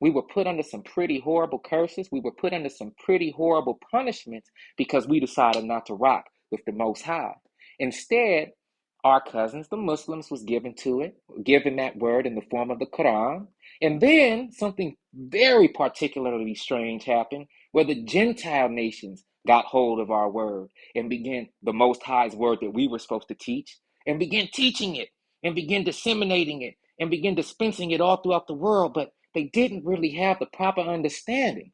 We were put under some pretty horrible curses. We were put under some pretty horrible punishments because we decided not to rock with the Most High. Instead, our cousins, the Muslims, was given that word in the form of the Quran. And then something very particularly strange happened where the Gentile nations got hold of our word and began the Most High's word that we were supposed to teach and began teaching it and began disseminating it and began dispensing it all throughout the world. But they didn't really have the proper understanding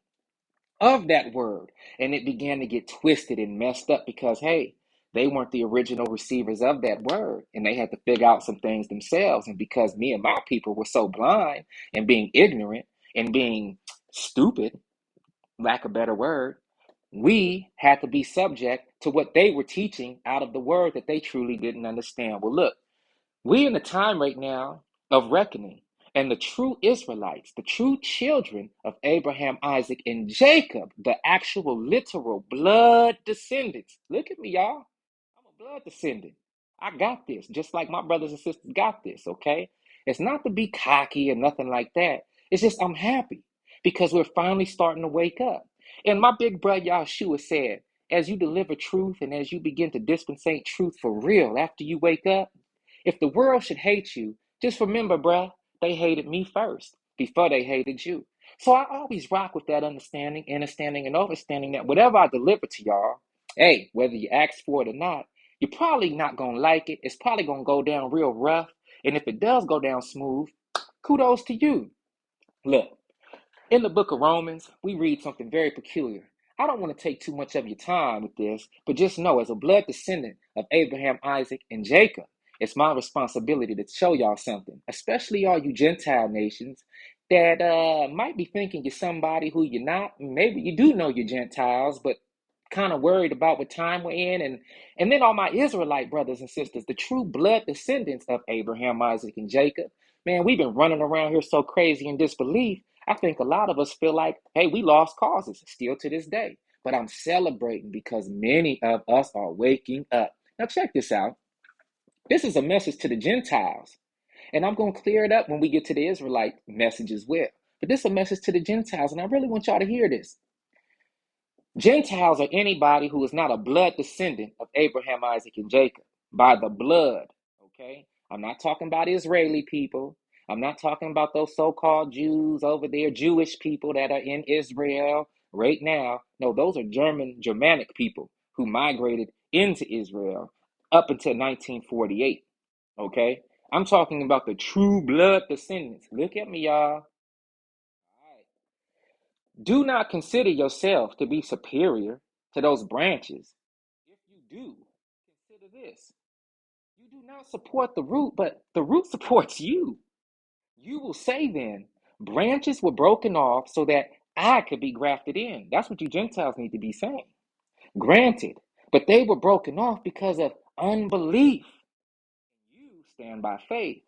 of that word. And it began to get twisted and messed up because, hey, they weren't the original receivers of that word. And they had to figure out some things themselves. And because me and my people were so blind and being ignorant and being stupid, lack of a better word, we had to be subject to what they were teaching out of the word that they truly didn't understand. Well, look, we're in a time right now of reckoning. And the true Israelites, the true children of Abraham, Isaac, and Jacob, the actual literal blood descendants. Look at me, y'all. I'm a blood descendant. I got this, just like my brothers and sisters got this, okay? It's not to be cocky or nothing like that. It's just I'm happy because we're finally starting to wake up. And my big brother Yahshua said, as you deliver truth and as you begin to dispensate truth for real after you wake up, if the world should hate you, just remember, bruh, they hated me first before they hated you. So I always rock with that understanding, understanding, and overstanding that whatever I deliver to y'all, hey, whether you ask for it or not, you're probably not going to like it. It's probably going to go down real rough. And if it does go down smooth, kudos to you. Look, in the book of Romans, we read something very peculiar. I don't want to take too much of your time with this, but just know as a blood descendant of Abraham, Isaac, and Jacob, it's my responsibility to show y'all something, especially all you Gentile nations that might be thinking you're somebody who you're not. Maybe you do know you're Gentiles, but kind of worried about what time we're in. And then all my Israelite brothers and sisters, the true blood descendants of Abraham, Isaac, and Jacob. Man, we've been running around here so crazy in disbelief. I think a lot of us feel like, hey, we lost causes still to this day. But I'm celebrating because many of us are waking up. Now, check this out. This is a message to the Gentiles. And I'm going to clear it up when we get to the Israelite message as well. But this is a message to the Gentiles. And I really want y'all to hear this. Gentiles are anybody who is not a blood descendant of Abraham, Isaac, and Jacob by the blood. Okay? I'm not talking about Israeli people. I'm not talking about those so-called Jews over there, Jewish people that are in Israel right now. No, those are Germanic people who migrated into Israel up until 1948. Okay? I'm talking about the true blood descendants. Look at me, y'all. All right. Do not consider yourself to be superior to those branches. If you do, consider this. You do not support the root, but the root supports you. You will say then, branches were broken off so that I could be grafted in. That's what you Gentiles need to be saying. Granted, but they were broken off because of unbelief. You stand by faith.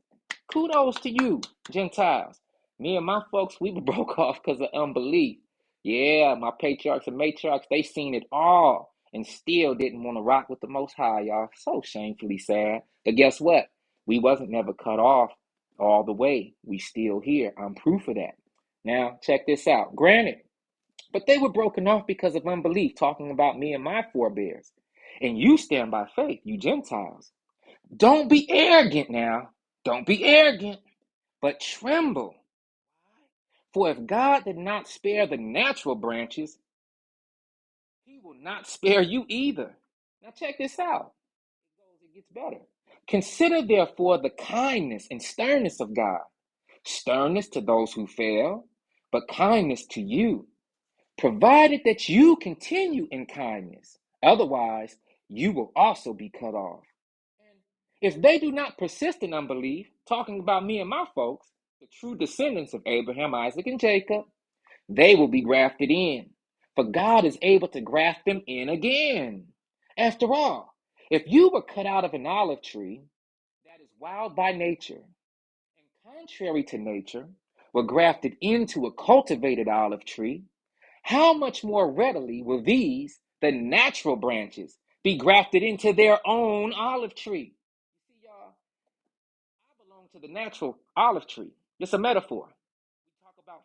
Kudos to you, Gentiles. Me and my folks, we were broke off because of unbelief. Yeah, my patriarchs and matriarchs, they seen it all and still didn't want to rock with the Most High, y'all. So shamefully sad. But guess what? We wasn't never cut off all the way. We still here. I'm proof of that. Now, check this out. Granted, but they were broken off because of unbelief, talking about me and my forebears. And you stand by faith, you Gentiles. Don't be arrogant now. Don't be arrogant, but tremble. For if God did not spare the natural branches, he will not spare you either. Now check this out. It gets better. Consider therefore the kindness and sternness of God. Sternness to those who fail, but kindness to you, provided that you continue in kindness. Otherwise, you will also be cut off. If they do not persist in unbelief, talking about me and my folks, the true descendants of Abraham, Isaac, and Jacob, they will be grafted in. For God is able to graft them in again. After all, if you were cut out of an olive tree that is wild by nature and contrary to nature, were grafted into a cultivated olive tree, how much more readily will these, the natural branches, be grafted into their own olive tree? You see, y'all, I belong to the natural olive tree. It's a metaphor. We talk about